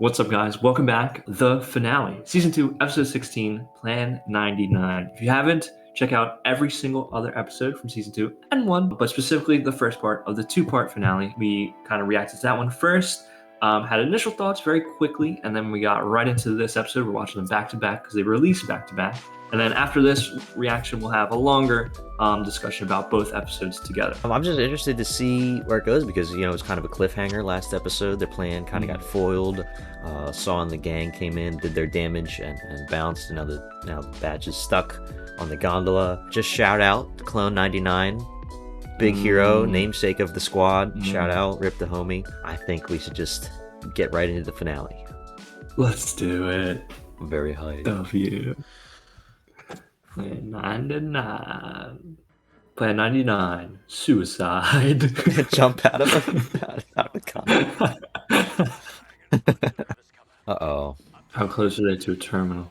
What's up, guys? Welcome back. The finale, season 2, episode 16, Plan 99. If you haven't, check out every single other episode from season 2 and 1, but specifically the first part of the 2-part finale. We kind of reacted to that one first, had initial thoughts very quickly, and then we got right into this episode. We're watching them back to back because they released back to back. And then after this reaction, we'll have a longer discussion about both episodes together. I'm just interested to see where it goes because, it was kind of a cliffhanger last episode. Their plan kind of got foiled. Saw and the gang came in, did their damage, and bounced. And now the badge is stuck on the gondola. Just shout out to Clone 99. Big hero, namesake of the squad. Shout out, Rip the homie. I think we should just get right into the finale. Let's do it. I'm very hyped. Love you. Plan 99. Plan 99. Suicide. Jump out of the car. Uh-oh. How close are they to a terminal?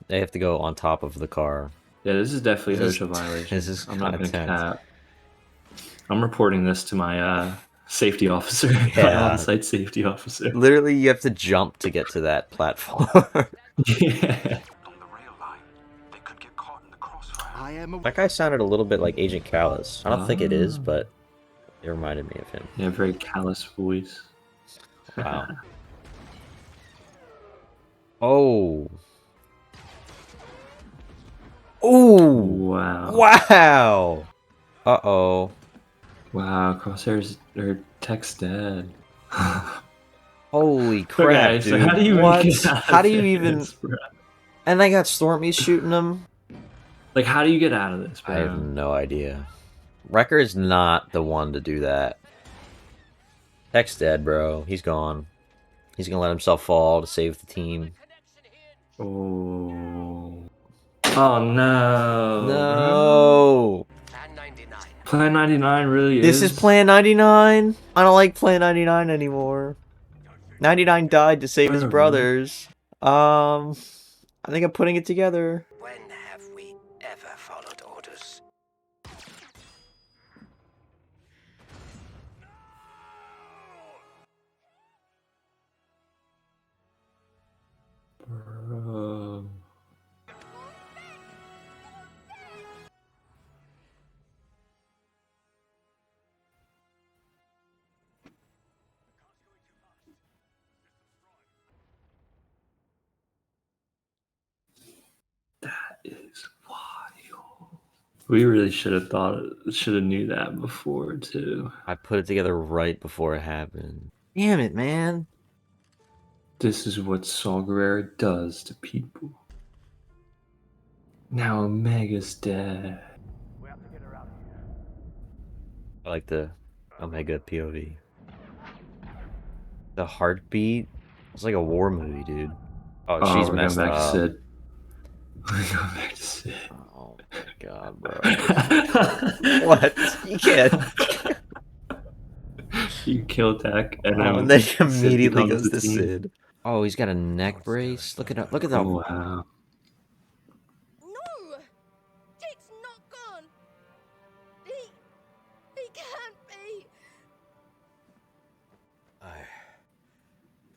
They have to go on top of the car. Yeah, this is definitely OSHA violation. This is I'm not going to tense. cap. I'm reporting this to my safety officer. Yeah. My on-site safety officer. Literally, you have to jump to get to that platform. Yeah. That guy sounded a little bit like Agent Callus. I don't think it is, but it reminded me of him. Yeah, very callous voice. Wow. Oh. Oh. Wow. Wow. Uh-oh. Wow, Crosshair's or Tech's dead. Holy crap, Okay, dude. so how do you what? get out of How do you even... this, bro? And they got Stormy shooting them? Like, how do you get out of this, bro? I have no idea. Wrecker is not the one to do that. Tech's dead, bro. He's gone. He's gonna let himself fall to save the team. Oh. Oh, no. No. Plan 99 really This is... is Plan 99? I don't like Plan 99 anymore. 99 died to save his brothers. I think I'm putting it together. When have we ever followed orders? Bro. That is wild. We really should have knew that before, too. I put it together right before it happened. Damn it, man. This is what Saw Gerrera does to people. Now Omega's dead. I like the Omega POV. The heartbeat? It's like a war movie, dude. Oh, she's we're messed going back up. to Sid. We're going back to Sid. Oh my god, bro. What? You can't. You kill Tech, and And then he immediately goes to Sid. Oh, he's got a neck brace. Look at that. Look at that. Oh, wow. No! Jake's not gone! He can't be!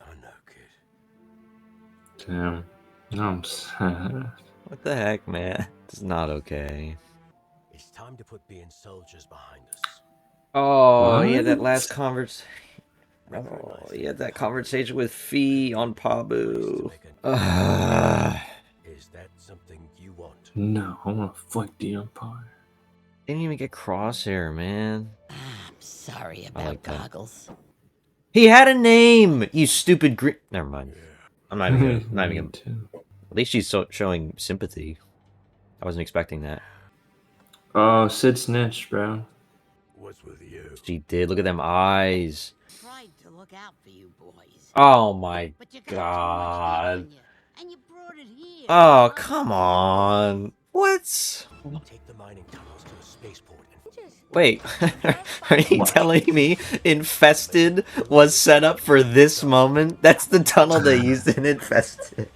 Oh no, kid. Damn. I'm sad. What the heck, man? It's not okay. It's time to put being soldiers behind us. Oh, yeah, that What? last conversation. Oh, yeah, that conversation with Fee on Pabu. Is that something you want? No, I want to fight the Empire. Didn't even get Crosshair, man. I'm sorry I about like that. goggles. He had a name, you stupid green. Never mind. I'm not even gonna. At least she's showing sympathy. I wasn't expecting that. Oh, Sid snitched, bro. What's with you? She did. Look at them eyes. Tried to look out for you boys. Oh my But you got too much god. on you, and you brought it here. Oh, come on. What? Take the mining tunnels to a spaceport and Wait, are you telling me Infested was set up for this moment? That's the tunnel they used in Infested.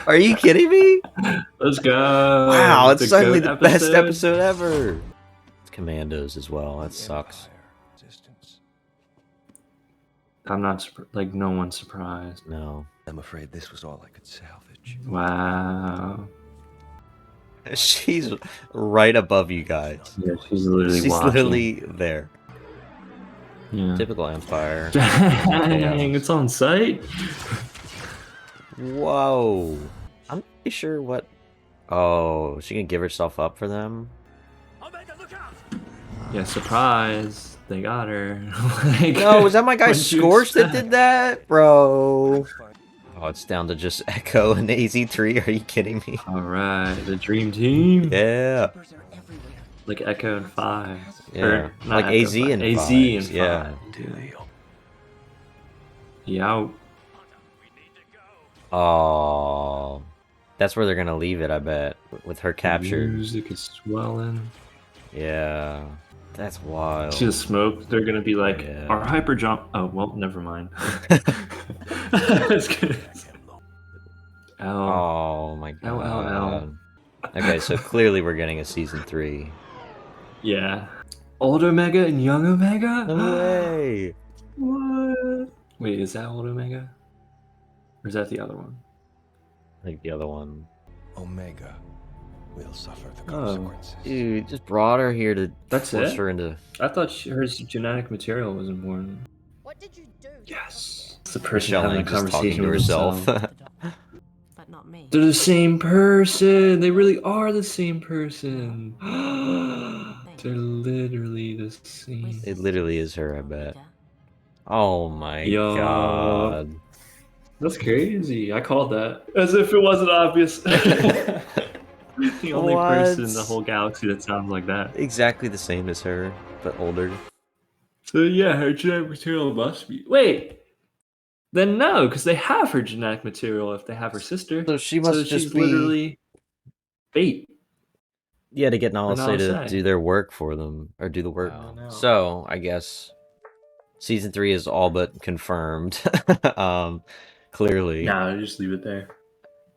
Are you kidding me? Let's go. Wow, it's a suddenly goat the best episode ever. It's Commandos as well, that sucks. I'm not like no one's surprised. No. I'm afraid this was all I could salvage. Wow. She's right above you guys. Yeah, she's literally She's watching. literally there. Yeah. Typical Empire. Dang, it's on site. Whoa. I'm not really sure what... Oh, she can give herself up for them? Omega, look out! Yeah, surprise. They got her. Like, No, was that my guy what'd you Scorch that expect? did that? Bro. Oh, it's down to just Echo and AZ3. Are you kidding me? All right, the dream team. Yeah. Like Echo and 5. Yeah. Or, not Like Echo, AZ 5. and AZ 5s, and 5. yeah. Dude. Yeah. Oh. That's where they're gonna leave it, I bet. With her captured. Music is swelling. Yeah. That's wild. See the smoke? They're gonna be like, Yeah. our hyper jump. Oh, well, never mind. That's good. Oh my Ow, god. ow, ow. Okay, so clearly we're getting a season 3. Yeah. Old Omega and Young Omega? No way. What? Wait, is that Old Omega? Or is that the other one? I think the other one. Omega will suffer the Oh. consequences. Dude, just brought her here to That's force it? her into... I thought her genetic material was important. What did you do? Yes. It's the person Michelle having a Lang just talking conversation to with herself. But not me. They're the same person. They really are the same person. They're literally the same. It literally is her, I bet. Oh my Yo. god. That's crazy. I called that. As if it wasn't obvious. The only person in the What? whole galaxy that sounds like that. Exactly the same as her, but older. So yeah, her genetic material must be. Wait. Then no, because they have her genetic material if they have her sister. So she must she's just be... literally bait. Yeah, to get Nala Nala to Say. do their work for them, or do the work. I don't know. So, I guess season 3 is all but confirmed. Clearly. Nah, just leave it there.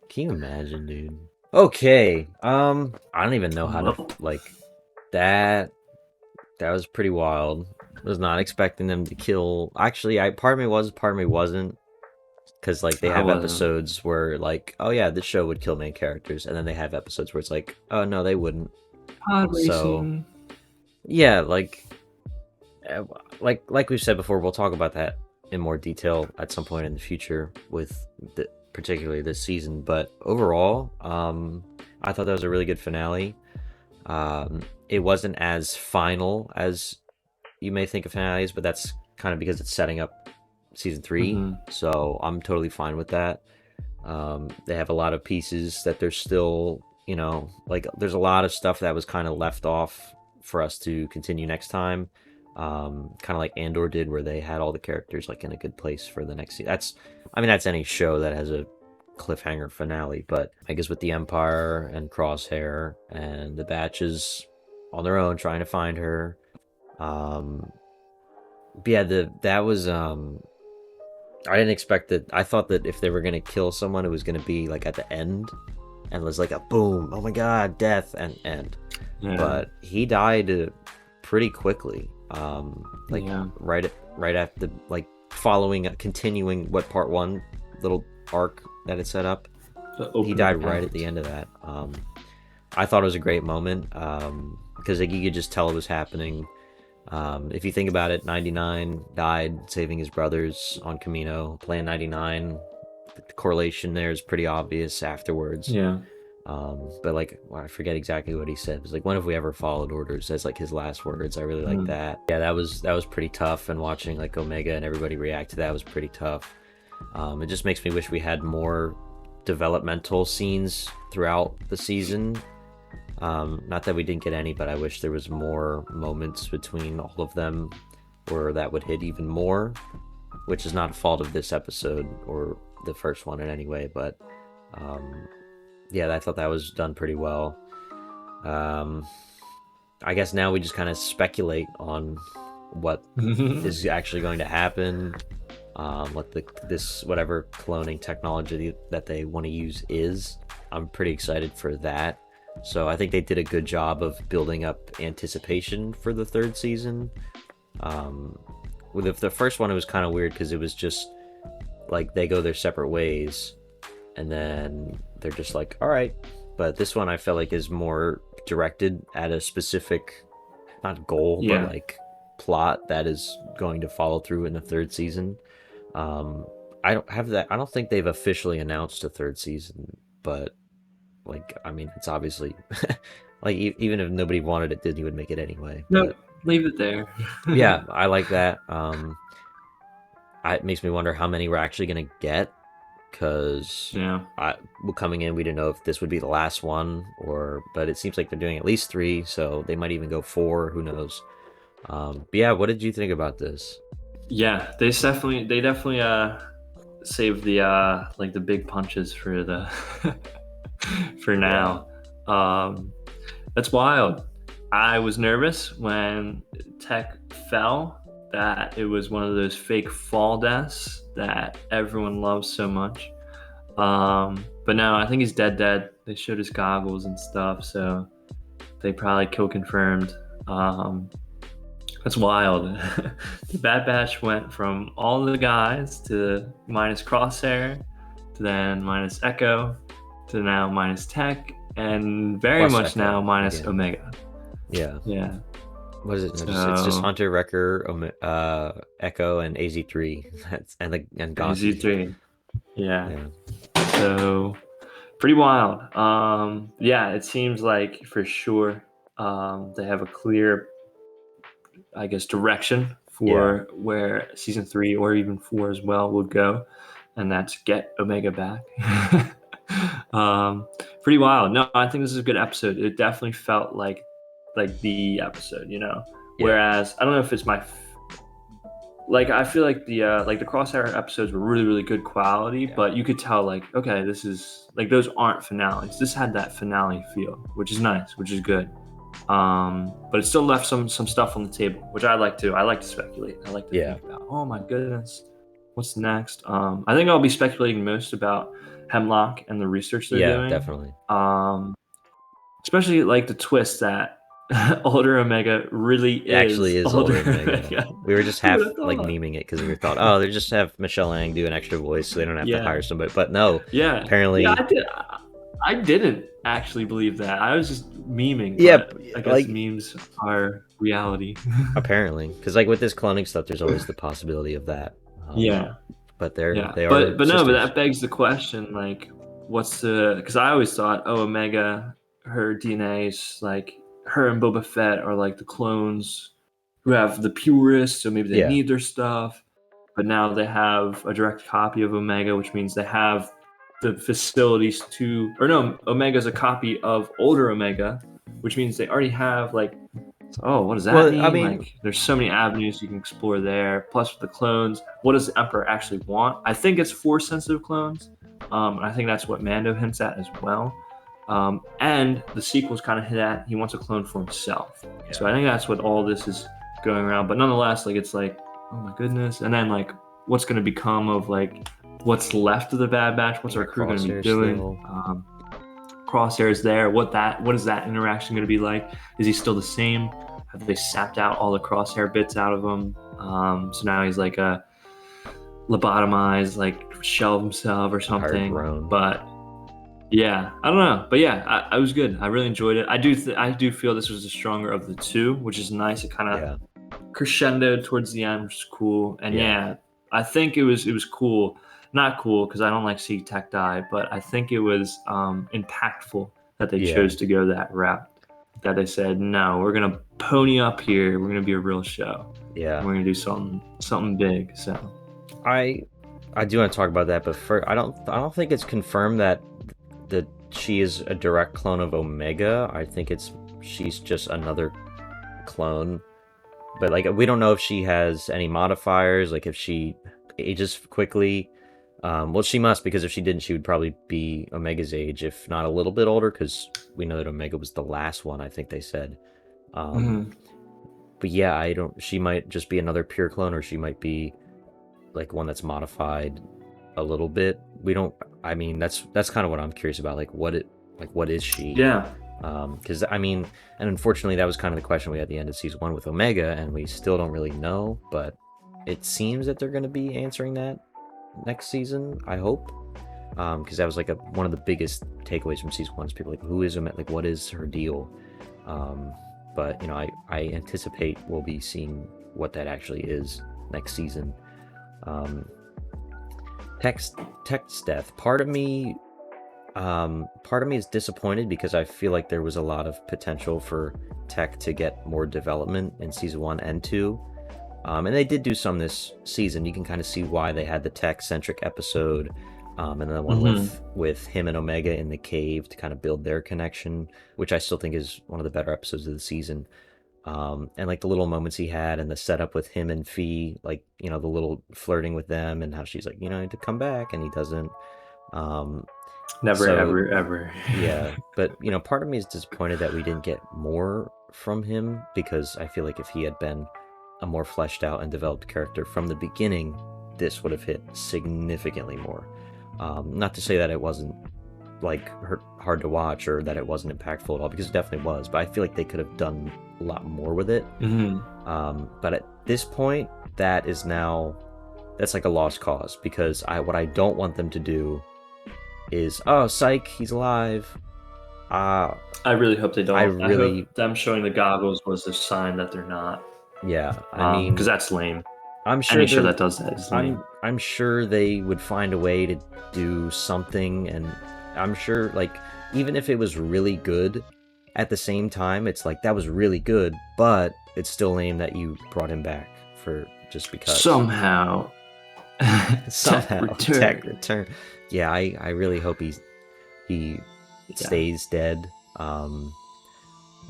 Can you imagine, dude? Okay. I don't even know how to like that. That was pretty wild. Was not expecting them to kill. Actually, part of me was, part of me wasn't. Because like they I have wasn't. episodes where like, oh yeah, this show would kill main characters, and then they have episodes where it's like, oh no, they wouldn't. Pod So- racing. Yeah, like we've said before, we'll talk about that in more detail at some point in the future with particularly this season. But overall, I thought that was a really good finale. It wasn't as final as you may think of finales, but that's kind of because it's setting up season 3. Mhm. So I'm totally fine with that. They have a lot of pieces that they're still, you know, like there's a lot of stuff that was kind of left off for us to continue next time. Kind of like Andor did, where they had all the characters like in a good place for the next season. That's any show that has a cliffhanger finale, but I guess with the Empire and Crosshair and the Batches on their own trying to find her, but yeah, that was I didn't expect that. I thought that if they were gonna kill someone, it was gonna be like at the end, and it was like a boom, oh my god, death and end. Yeah. But he died pretty quickly. Like Yeah. right at the like continuing what part 1 little arc that it set up. The He opening died right act. at the end of that. I thought it was a great moment because like you could just tell it was happening. If you think about it, 99 died saving his brothers on Camino. Plan 99, the correlation there is pretty obvious afterwards. Yeah. But like, well, I forget exactly what he said. It was like, when have we ever followed orders? That's like his last words. I really like that. Yeah, that was pretty tough. And watching like Omega and everybody react to that was pretty tough. It just makes me wish we had more developmental scenes throughout the season. Not that we didn't get any, but I wish there was more moments between all of them where that would hit even more, which is not a fault of this episode or the first one in any way, but yeah, I thought that was done pretty well. I guess now we just kind of speculate on what is actually going to happen, what this whatever cloning technology that they want to use is. I'm pretty excited for that. So I think they did a good job of building up anticipation for the third season. with the first one, it was kind of weird because it was just like they go their separate ways, and then they're just like, all right. But this one I felt like is more directed at a specific, not goal, Yeah. but like plot that is going to follow through in the third season. I don't have that. I don't think they've officially announced a third season, but like, I mean, it's obviously like even if nobody wanted it, Disney would make it anyway. Nope, leave it there. But yeah, I like that. It makes me wonder how many we're actually gonna get, because Yeah. coming in, we didn't know if this would be the last one, but it seems like they're doing at least 3, so they might even go 4. Who knows? But yeah, what did you think about this? Yeah, they definitely saved the like the big punches for the for now. That's wild. I was nervous when Tech fell that it was one of those fake fall deaths that everyone loves so much. But no, I think he's dead. They showed his goggles and stuff, so they probably kill confirmed. That's wild. The Bad Batch went from all the guys to minus Crosshair, to then minus Echo, to now minus Tech, and very Plus much Echo now minus again. Omega. Yeah. Yeah. What is it? It's just Hunter, Wrecker, Echo, and AZ3. That's and Gossi. Z3. Yeah. Yeah. So pretty wild. Yeah, it seems like for sure they have a clear, I guess, direction for where season 3 or even 4 as well would go, and that's get Omega back. Pretty wild. No, I think this is a good episode. It definitely felt like the episode, you know. Yeah. Whereas I don't know if it's my I feel like the Crosshair episodes were really, really good quality, but you could tell like, okay, this is like, those aren't finales. This had that finale feel, which is nice, which is good. But it still left some stuff on the table, which I like to. I like to speculate. I like to think about, oh my goodness, what's next? I think I'll be speculating most about Hemlock and the research they're doing. Yeah, definitely. Especially like the twist that older Omega really actually is older Omega. Omega. We were just half like memeing it because we thought, oh, they just have Michelle Ang do an extra voice so they don't have to hire somebody. But no, apparently, I didn't actually believe that. I was just memeing. Yeah, I guess memes are reality. Apparently, because like with this cloning stuff, there's always the possibility of that. But they are. But that begs the question, like, what's the? Because I always thought, oh, Omega, her DNA is like her and Boba Fett are like the clones who have the purest, so maybe they need their stuff. But now they have a direct copy of Omega, which means they have the facilities to, or no, Omega's a copy of older Omega, which means they already have like, oh, what does that mean? I mean, like, there's so many avenues you can explore there. Plus with the clones, what does the Emperor actually want? I think it's Force sensitive clones. I think that's what Mando hints at as well. And the sequels kind of hit at, he wants a clone for himself. So I think that's what all this is going around. But nonetheless, like, it's like, oh my goodness. And then like, what's going to become of like what's left of the Bad Batch? What's our crew going to be doing? Crosshair's there. What is that interaction going to be like? Is he still the same? Have they sapped out all the Crosshair bits out of him? So now he's like a lobotomized, like shell of himself or something. But yeah, I don't know. But yeah, I was good. I really enjoyed it. I do feel this was the stronger of the two, which is nice. It kind of crescendoed towards the end, which is cool. And I think it was cool. Not cool because I don't like seeing Tech die, but I think it was impactful that they chose to go that route. That they said, no, we're gonna pony up here. We're gonna be a real show. Yeah, we're gonna do something big. So I do want to talk about that, but I don't think it's confirmed that she is a direct clone of Omega. I think she's just another clone, but like we don't know if she has any modifiers, like if she ages quickly. Well, she must, because if she didn't, she would probably be Omega's age, if not a little bit older, because we know that Omega was the last one, I think they said. But yeah, she might just be another pure clone, or she might be like one that's modified a little bit. I mean, that's kind of what I'm curious about, what is she? Yeah. Because I mean, and unfortunately that was kind of the question we had at the end of season 1 with Omega, and we still don't really know, but it seems that they're going to be answering that next season. I hope, because that was like one of the biggest takeaways from season 1 is people like, who is Omega? Like, what is her deal? But I anticipate we'll be seeing what that actually is next season. Tech's death. Part of me is disappointed because I feel like there was a lot of potential for Tech to get more development in season 1 and 2. And they did do some this season. You can kind of see why they had the Tech-centric episode, and then the one with him and Omega in the cave to kind of build their connection, which I still think is one of the better episodes of the season. And like the little moments he had and the setup with him and Fee, like, the little flirting with them and how she's like, I need to come back, and he doesn't. Never, ever. Yeah, but part of me is disappointed that we didn't get more from him, because I feel like if he had been a more fleshed out and developed character from the beginning, this would have hit significantly more. Not to say that it wasn't like hard to watch or that it wasn't impactful at all, because it definitely was, but I feel like they could have done a lot more with it. But at this point, that's like a lost cause, because what I don't want them to do is, oh, psych, he's alive. I really hope they don't. I hope them showing the goggles was a sign that they're not. Yeah, I mean, because that's lame. I'm sure any show that does that is lame. I'm sure they would find a way to do something, and I'm sure, like, even if it was really good, at the same time, it's like, that was really good, but it's still lame that you brought him back for just because. Somehow. Tech return. Yeah, I really hope he stays dead.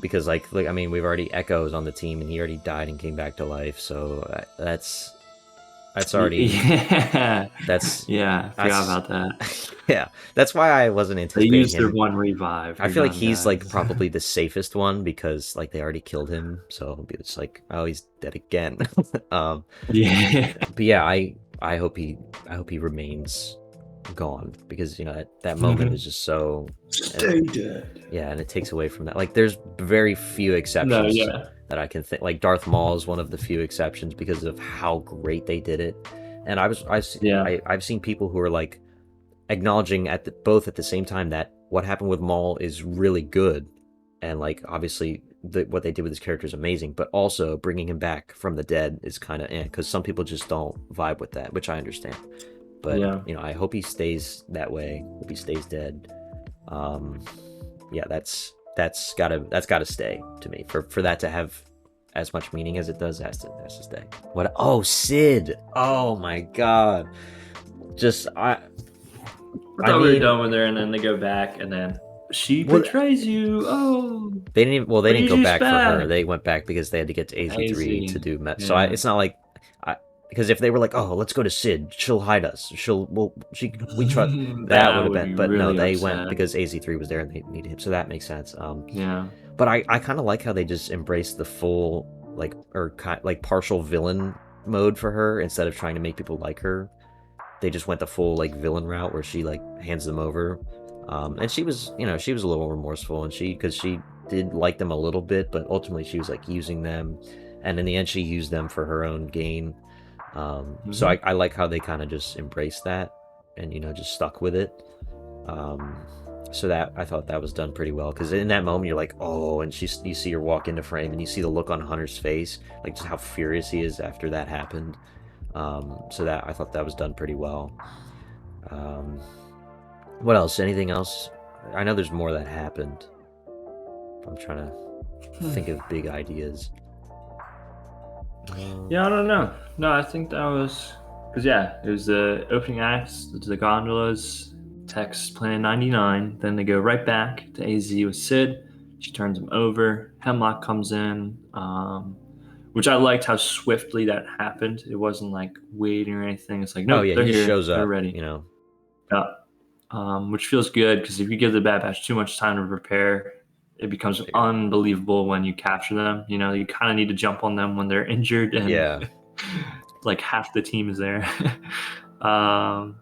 Because like I mean, we've already Echo's on the team, and he already died and came back to life. So that's already I forgot about that. Yeah, that's why I wasn't anticipating they used him. their one revive. I feel like he's like probably the safest one, because like they already killed him, so it's like, oh, he's dead again. But yeah, I hope he remains gone, because that moment is just so stay dead. Yeah, and it takes away from that. Like, there's very few exceptions that I can think. Like, Darth Maul is one of the few exceptions because of how great they did it. And I've seen people who are like acknowledging both at the same time that what happened with Maul is really good, and like obviously what they did with his character is amazing, but also bringing him back from the dead is kind of because some people just don't vibe with that, which I understand. But I hope he stays that way. Hope he stays dead. That's gotta stay to me. For that to have as much meaning as it does, has to stay. What? Oh, Sid! Oh my God! I thought we were done with her, and then they go back, and then she betrays you. Oh, they didn't go back for her. They went back because they had to get to AZ3 to do So it's not like. Because if they were like, oh, let's go to Sid, she'll hide us. We trust that would have been. But really no, they went because AZ3 was there and they needed him. So that makes sense. But I kind of like how they just embraced the full partial villain mode for her instead of trying to make people like her. They just went the full like villain route where she like hands them over, and she was a little remorseful, and because she did like them a little bit, but ultimately she was like using them, and in the end she used them for her own gain. So I like how they kind of just embraced that and just stuck with it. So that I thought that was done pretty well, because in that moment you're like, oh, and you see her walk into frame and you see the look on Hunter's face, like just how furious he is after that happened. So that I thought that was done pretty well. What else? Anything else? I know there's more that happened. I'm trying to think of big ideas. I don't know. No, I think that was because it was the opening acts, the gondolas, Tech's Plan 99. Then they go right back to AZ with Sid. She turns him over. Hemlock comes in, which I liked how swiftly that happened. It wasn't like waiting or anything. It's like, no, they're he here. Shows up. They're ready. Which feels good, because if you give the Bad Batch too much time to prepare, it becomes unbelievable when you capture them. You kind of need to jump on them when they're injured, and like half the team is there. And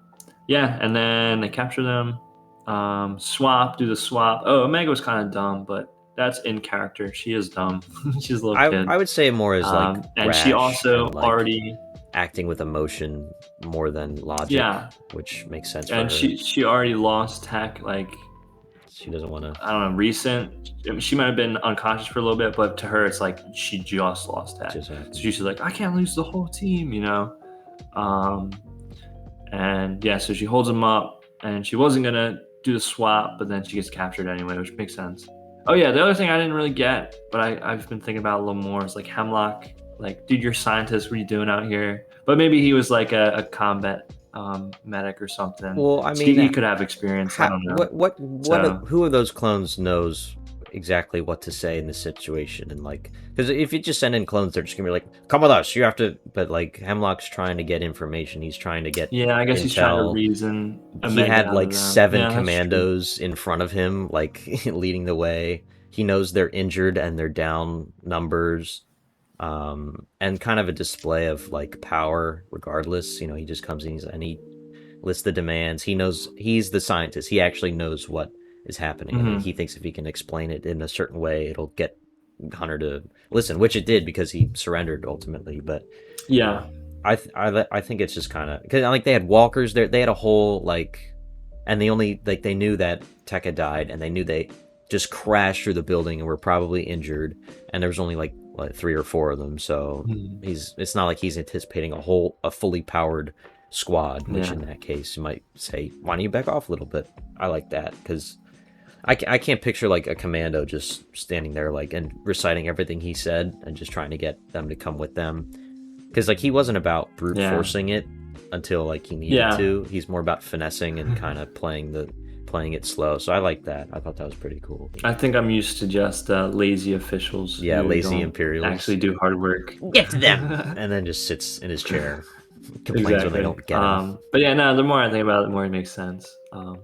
then they capture them. Do the swap. Oh, Omega was kind of dumb, but that's in character. She is dumb. She's a little kid. I would say more as like and she also already acting with emotion more than logic, Yeah. which makes sense for And her. she already lost Tech, like, She doesn't want to. I don't know, recent. I mean, she might have been unconscious for a little bit, but to her, it's like she just lost Tech. Just So happened. she's like, I can't lose the whole team, you know? And yeah, so she holds him up, and she wasn't going to do the swap, but then she gets captured anyway, which makes sense. Oh, yeah, the other thing I didn't really get, but I've been thinking about a little more is like Hemlock, like, dude, you're a scientist. What are you doing out here? But maybe he was like a combat medic or something. Well, I So mean, he could have experience. I don't know. Who of those clones knows exactly what to say in this situation? And like, because if you just send in clones, they're just gonna be like, "Come with us, you have to." But like, Hemlock's trying to get information. He's trying to get Yeah, I guess he's trying to intel. reason. He Omega had out like of them. 7 Yeah, that's true. commandos in front of him, like leading the way. He knows they're injured and they're down numbers, and kind of a display of like power. Regardless, he just comes in and he lists the demands. He knows he's the scientist. He actually knows what is happening, and he thinks if he can explain it in a certain way, it'll get Hunter to listen, which it did because he surrendered ultimately. But Yeah. I think it's just kind of because like they had walkers there. They had a whole like, and they only like they knew that Tech had died, and they knew they just crashed through the building and were probably injured, and there was only like 3 or 4 of them. So it's not like he's anticipating a fully powered squad, which in that case you might say, why don't you back off a little bit? I like that because I can't picture like a commando just standing there like and reciting everything he said and just trying to get them to come with them, because like he wasn't about brute forcing it until like he needed to. He's more about finessing and kind of playing it slow. So I like that. I thought that was pretty cool. I think I'm used to just lazy officials. Yeah, who lazy don't Imperials actually do hard work. Get to them, and then just sits in his chair, complains when they don't get him. But yeah, no, the more I think about it, the more it makes sense,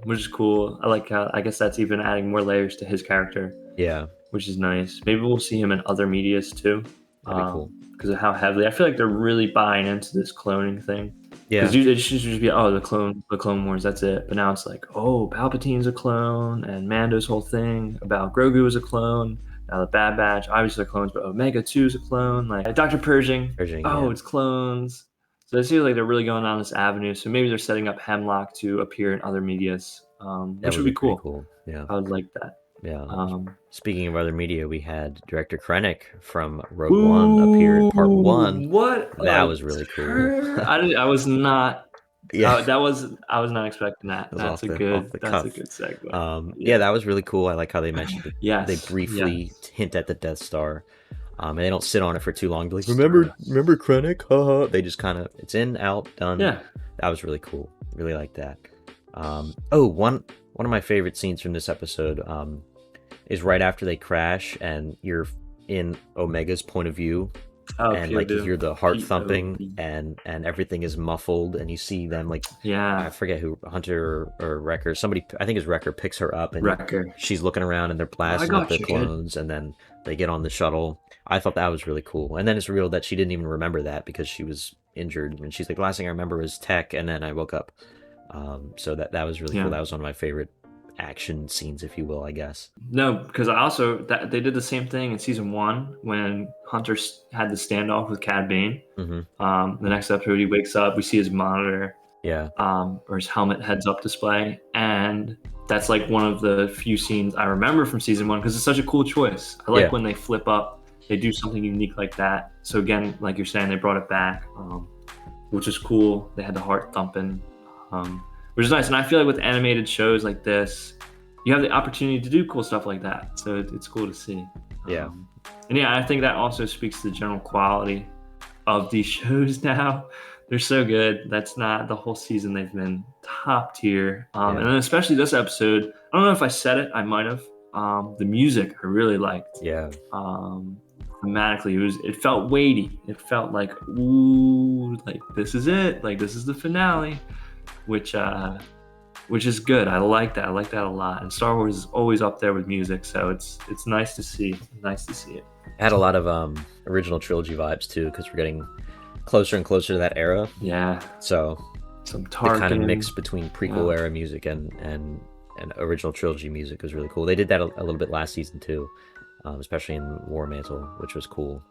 which is cool. I like how, I guess that's even adding more layers to his character. Yeah, which is nice. Maybe we'll see him in other medias too. That'd be cool. Because of how heavily I feel like they're really buying into this cloning thing. Yeah, because it used to just be the Clone Wars, that's it. But now it's like, oh, Palpatine's a clone, and Mando's whole thing about Grogu is a clone. Now the Bad Batch, obviously they're clones, but Omega-2 is a clone. Like Dr. Pershing, it's clones. So it seems like they're really going down this avenue. So maybe they're setting up Hemlock to appear in other medias, which would be cool. Yeah, I would like that. Yeah. Speaking of other media, we had director Krennic from Rogue One appear in part 1. What? That was really cool. I was not. Yeah, I was not expecting that. That's a good segue. Yeah, that was really cool. I like how they mentioned it. Yes, they briefly hint at the Death Star, and they don't sit on it for too long. They're like, remember Krennic? Haha. They just kind of, it's in, out, done. Yeah, that was really cool. Really like that. One of my favorite scenes from this episode is right after they crash and you're in Omega's point of view, and like you hear the heart thumping and everything is muffled, and you see them like, I forget who, Hunter or Wrecker, somebody, I think it's Wrecker, picks her up, and she's looking around and they're blasting up the clones, and then they get on the shuttle. I thought that was really cool. And then it's revealed that she didn't even remember that because she was injured, and she's like, last thing I remember was Tech, and then I woke up. So that was really cool. That was one of my favorite action scenes, if you will, I guess. No, because they did the same thing in season 1 when Hunter had the standoff with Cad Bane. The next episode, he wakes up, we see his monitor, or his helmet heads up display, and that's like one of the few scenes I remember from season 1 because it's such a cool choice. I like when they flip up, they do something unique like that. So again, like you're saying, they brought it back, which is cool. They had the heart thumping, which is nice. And I feel like with animated shows like this, you have the opportunity to do cool stuff like that. So it's cool to see. And I think that also speaks to the general quality of these shows now. They're so good. That's not the whole season. They've been top tier. And then especially this episode, I don't know if I said it, I might have. The music I really liked. Thematically, it felt weighty. It felt like, ooh, like this is it. Like this is the finale. Which is good. I like that. I like that a lot. And Star Wars is always up there with music, so it's nice to see. Nice to see it. It had a lot of original trilogy vibes too, because we're getting closer and closer to that era. Yeah. So some Tarkin, the kind of mix between prequel era music and original trilogy music was really cool. They did that a little bit last season too, especially in War Mantle, which was cool.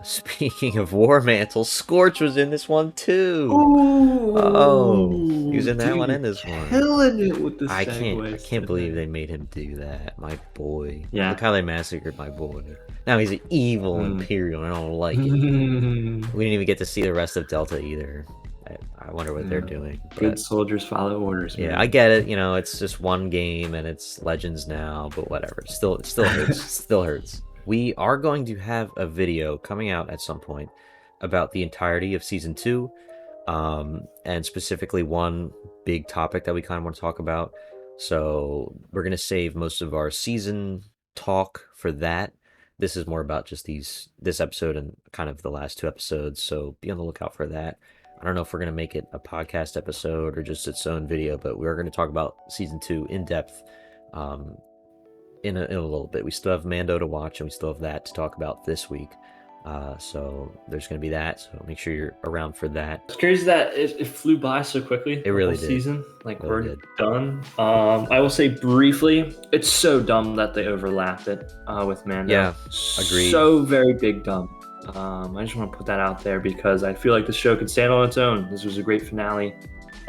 Speaking of War Mantle, Scorch was in this one too. Ooh, Oh, he was in that dude, one you're and this one. killing it with the I segues can't believe today. they made him do that. My boy. Yeah. Look how they massacred my boy. Now he's an evil Imperial, and I don't like it. We didn't even get to see the rest of Delta either. I wonder what they're doing. Good But soldiers follow orders. yeah, man. I get it. You know, it's just one game and it's Legends now, but whatever. It still hurts. Still hurts. We are going to have a video coming out at some point about the entirety of Season 2, and specifically one big topic that we kind of want to talk about. So we're going to save most of our season talk for that. This is more about just this episode and kind of the last 2 episodes, so be on the lookout for that. I don't know if we're going to make it a podcast episode or just its own video, but we're going to talk about Season 2 in depth in a little bit. We still have Mando to watch, and we still have that to talk about this week. So there's going to be that, so make sure you're around for that. It's crazy that it flew by so quickly. It really the whole did. Season, like Really we're did. done. I will say briefly, it's so dumb that they overlapped it with Mando. Yeah, agreed. So very big dumb. I just want to put that out there because I feel like the show could stand on its own. This was a great finale,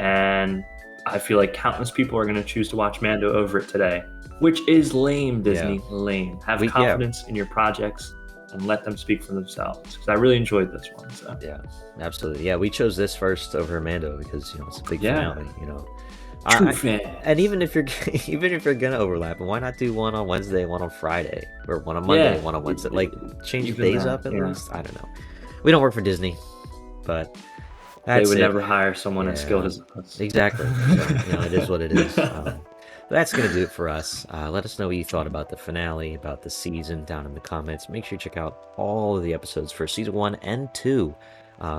and I feel like countless people are going to choose to watch Mando over it today, which is lame, Disney. Yeah. Lame. Have confidence in your projects and let them speak for themselves, because I really enjoyed this one. So. Yeah, absolutely. Yeah, we chose this first over Mando because it's a big finale. True fan. And even if you're gonna overlap, why not do one on Wednesday, one on Friday, or one on Monday, one on Wednesday? Like change the days up at least. I don't know. We don't work for Disney, but they would never hire someone as skilled as us. Exactly. So, it is what it is. That's going to do it for us. Let us know what you thought about the finale, about the season down in the comments. Make sure you check out all of the episodes for Season 1 and 2.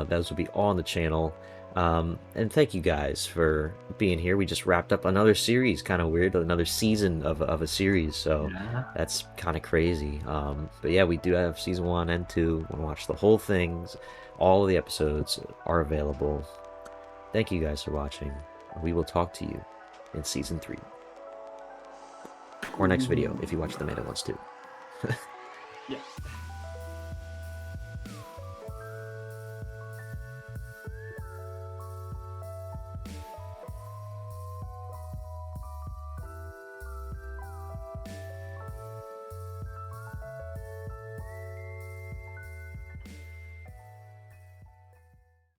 Those will be all on the channel. And thank you guys for being here. We just wrapped up another series, kind of weird, another season of a series. So that's kind of crazy. But yeah, we do have Season 1 and 2. Want to watch the whole things. All of the episodes are available. Thank you guys for watching. We will talk to you in Season 3. Or next video, if you watch the Mando ones too. Yes.